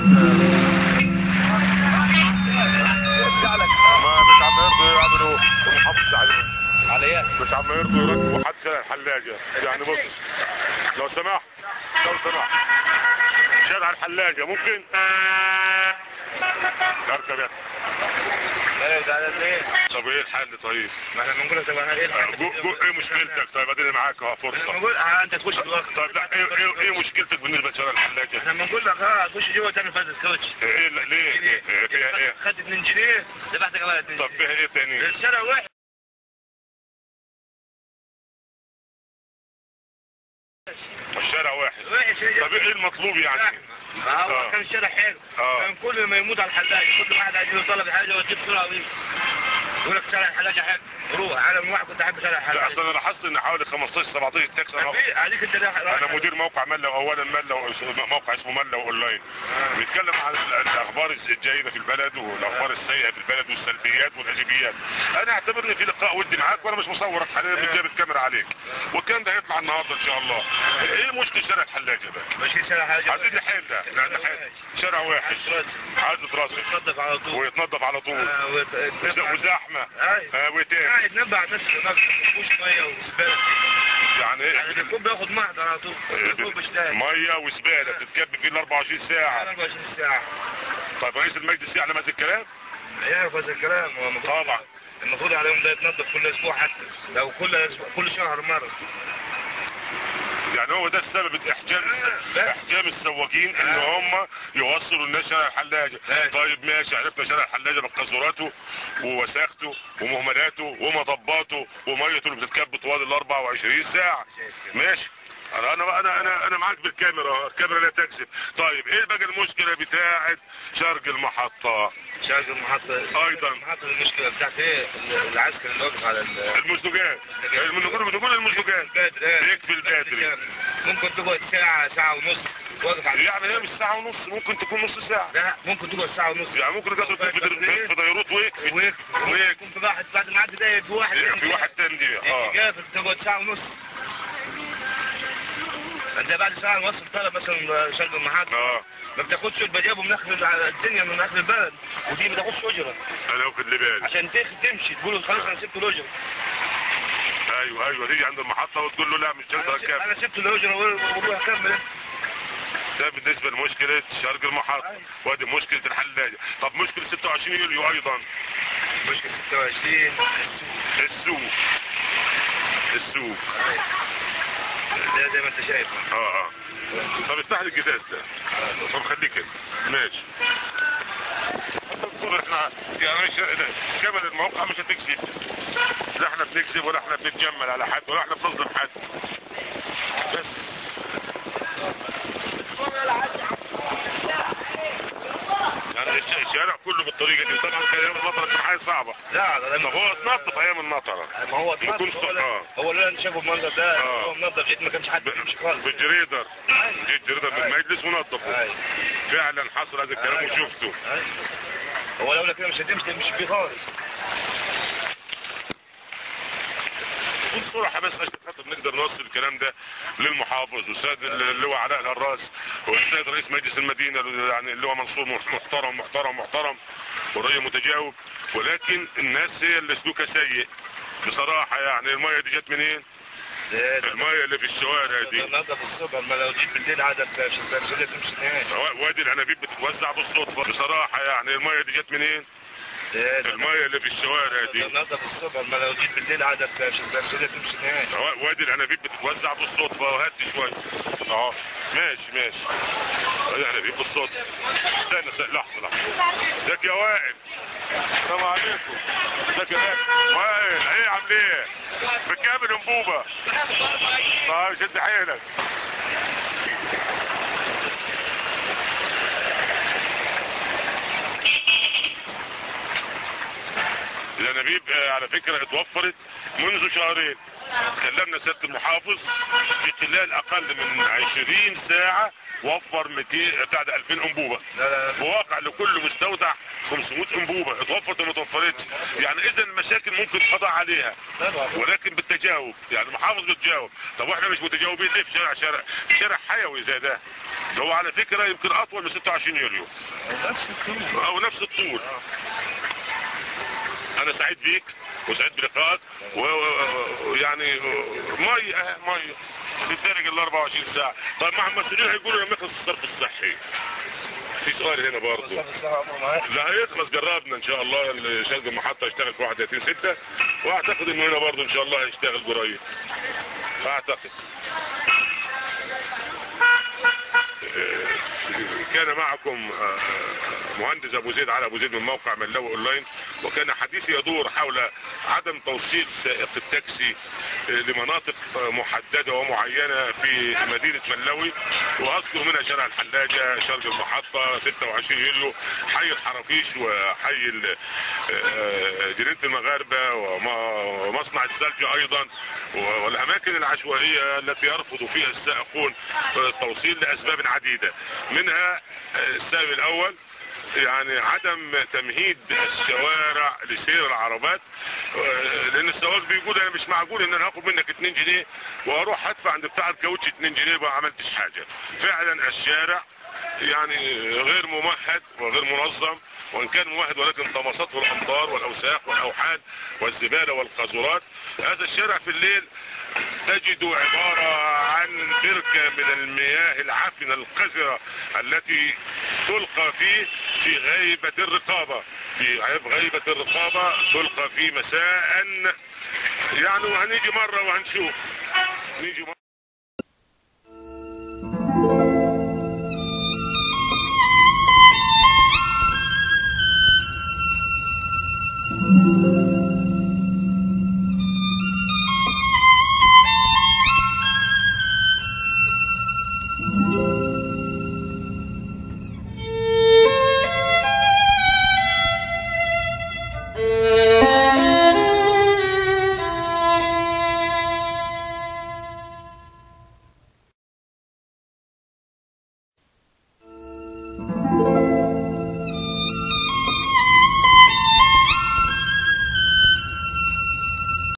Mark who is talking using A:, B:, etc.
A: ما مش عم يرضوا يعملوا المحافظ
B: على ايه؟
A: مش عم يرضوا يركبوا حد شارع الحلاجة. يعني بص لو سمحت شارع الحلاجة ممكن اركب يا
B: ايوه ده ليه؟
A: طب ايه الحل طيب؟
B: ما احنا بنقول طب انا ايه الحل؟
A: ايه مشكلتك؟ طيب اديني معاك اهو فرصة.
B: احنا بنقول انت تخش دلوقتي.
A: طيب لا ايه مشكلتك بالنسبة لشارع الحلاجة؟
B: احنا بنقول لك اه تخش جوه تعمل فاز الكوتش.
A: ايه ليه؟ فيها ايه؟
B: خدت 2 جنيه دفعت كمان 2
A: طب فيها ايه تاني؟
B: الشارع وحش.
A: الشارع وحش. طب ايه المطلوب يعني؟
B: ما هو كان الشارع حلو. كان كل ما يموت على الحلاجة كل واحد عايز يطلب حاجة ويجيب بسرعة ويجي. يقول لك شارع الحلاجة حلو. روح انا من واحد كنت احب شارع الحلاجة.
A: لا اصل انا لاحظت ان حوالي 15 17 تاكسي
B: عليك انت
A: انا مدير موقع ملا اولا موقع اسمه ملا اونلاين. بيتكلم عن الاخبار الجيده في البلد والاخبار السيئه في البلد والسلبيات والايجابيات. انا اعتبر ان في لقاء ودي معاك وانا مش مصورك حاليا مش جايب الكاميرا عليك والكلام ده هيطلع النهارده ان شاء الله. ايه مشكله شارع الحلاجه ده؟
B: مش شارع حاجه
A: عايزين نحل ده. لا نحل شارع وحش عايز يترصف
B: يتنظف على طول
A: ويتنظف على طول وزحمه
B: وتاني يتنبع على نفسه مفيش ميه وزباله.
A: يعني ايه؟
B: يعني الكوب بياخد محضر على طول الكوب مش تاني
A: ميه وزباله بتتكب فيه ال 24 ساعه
B: 24 ساعه.
A: طيب رئيس المجلس يعلم هذا الكلام؟
B: يعرف هذا الكلام هو
A: طبعا
B: المفروض عليهم ده يتنظف كل اسبوع حتى لو كل شهر مره.
A: يعني هو ده السبب احجام السواقين ان هم يوصلوا الناس شارع الحلاجه. طيب ماشي عرفنا شارع الحلاجه بقذوراته ووساخته ومهملاته ومطباته وميته اللي بتتكب طوال ال 24 ساعه. ماشي انا معاك بالكاميرا الكاميرا لا تكذب. طيب ايه بقى المشكله بتاعت شرق المحطه؟
B: شرق المحطه
A: ايضا
B: المشكله بتاعت ايه العسكر اللي واقف على
A: المزدوجات بتقول المزدوجات يكفي البادري
B: ممكن تقعد ساعه ونص واقف على
A: يعني هي مش ساعه ونص ممكن تكون نص ساعه.
B: لا ممكن تقعد ساعه ونص
A: يعني ممكن تقعد في ديروت
B: ممكن بعد ما عدى ده في واحد
A: تاني
B: جافل تقعد ساعه ونص. انت بعد ساعه ونص طلب مثلا شرق المحطه ما بتاخدش البجاب من اخر الدنيا من اخر البلد ودي ما تاخدش اجره.
A: انا واخد لي بالي
B: عشان تمشي تقول خلاص انا سبت الاجره.
A: ايوه تيجي عند المحطه وتقول له لا مش هتقدر اكمل.
B: انا سبت الاجره وروح اكمل.
A: ده بالنسبه لمشكله شرق المحطه. وادي مشكله الحلاجه. طب مشكله 26 يوليو ايضا.
B: مشكله 26
A: السوق
B: ده زي ما انت شايف.
A: طب افتح لي الجداز ده. طب خليك كده ماشي. احنا يعني كامل الموقع مش هتكذب. لا احنا بنكذب ولا احنا بنتجمل على حد ولا احنا بنظلم حد. بس يعني الشارع كله بالطريقه دي طبعا كان ايام المطره كان حاجه صعبه.
B: لا
A: طب هو اتنظف ايام المطره.
B: ما هو اتنظف هو اللي شافوا المنظر ده هو منظف جد ما كانش حد بيمشي خالص.
A: بالجريدر جيت جريدر من المجلس ونظفه. فعلا حصل هذا الكلام وشفته.
B: هو لو كده مش هتمشي فيه خالص.
A: بصراحة بس عشان خاطر نقدر نوصل الكلام ده للمحافظ والسيد اللي هو علاء الهراس والسيد رئيس مجلس المدينة يعني اللي هو منصور محترم ورأي متجاوب. ولكن الناس هي اللي سلوكها سيء بصراحة. يعني المية دي جت منين؟ المية اللي في الشوارع دي
B: نضف الصبح ما لو جيت بالليل عادة مش تمشي نهائي.
A: وادي العنابيب بتتوزع بالصدفة بصراحة. يعني المية دي جت منين؟ المية اللي في الشوارع دي
B: نضف الصبح ما لو جيت بالليل عادة مش تمشي نهائي.
A: وادي العنابيب بتتوزع بالصدفة وهات شوية ماشي العنابيب بالصدفة. استنى لحظة ازيك يا وائل؟ السلام عليكم. ازيك يا وائل؟ ايه عامل ايه؟ بكامل انبوبة. طيب شد حيلك. الانابيب على فكرة اتوفرت منذ شهرين. كلمنا سيادة المحافظ في خلال اقل من 20 ساعة وفر 200 بتاع 2000 انبوبه. بواقع لكل مستودع 500 انبوبه اتوفرت وما اتوفرتش. يعني اذا المشاكل ممكن قضاء عليها ولكن بالتجاوب، يعني المحافظ بتجاوب. طب واحنا مش متجاوبين ليه في شارع حيوي زي ده؟ هو على فكره يمكن اطول من 26 يوليو او نفس الطول. انا سعيد بيك وسعيد بلقائك ويعني ميه بتدرج ال 24 ساعه. طيب مع المسؤولين هيقولوا لما يخلص الصرف الصحي. في سؤال هنا برضه. لا هيخلص، جربنا ان شاء الله. شرق المحطه يشتغل في 31/6 واعتقد انه هنا برضه ان شاء الله هيشتغل قريب. اعتقد. كان معكم مهندس ابو زيد على ابو زيد من موقع ملاوي اونلاين، وكان حديثي يدور حول عدم توصيل سائق التاكسي لمناطق محدده ومعينه في مدينه ملاوي، واذكر منها شارع الحلاجه، شرق المحطه، 26 يوليو، حي الحرافيش، وحي جنينه المغاربه، ومصنع الثلج ايضا، والاماكن العشوائيه التي يرفض فيها السائقون التوصيل لاسباب عديده. منها السبب الاول يعني عدم تمهيد الشوارع لسير العربات، لان السواق بيقول انا مش معقول ان انا هاخد منك 2 جنيه واروح ادفع عند بتاع الكاوتش 2 جنيه ما عملتش حاجه. فعلا الشارع يعني غير ممهد وغير منظم، وان كان ممهد ولكن طمسته الامطار والاوساخ والاوحاد والزباله والقاذورات. هذا الشارع في الليل تجد عبارة عن بركة من المياه العفنة القذرة التي تلقى فيه في غيبة الرقابة، تلقى فيه مساء. يعني وهنيجي مرة وهنشوف.